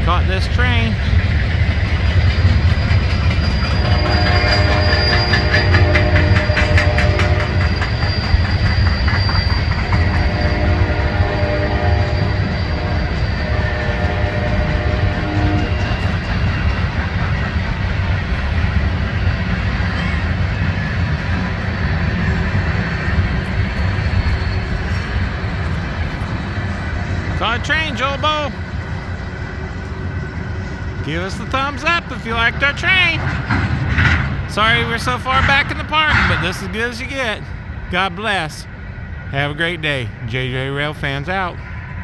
Caught this train. Caught a train, Joel Bo. Give us the thumbs up if you liked our train. Sorry we're so far back in the park, but this is as good as you get. God bless. Have a great day. JJ Rail Fans out.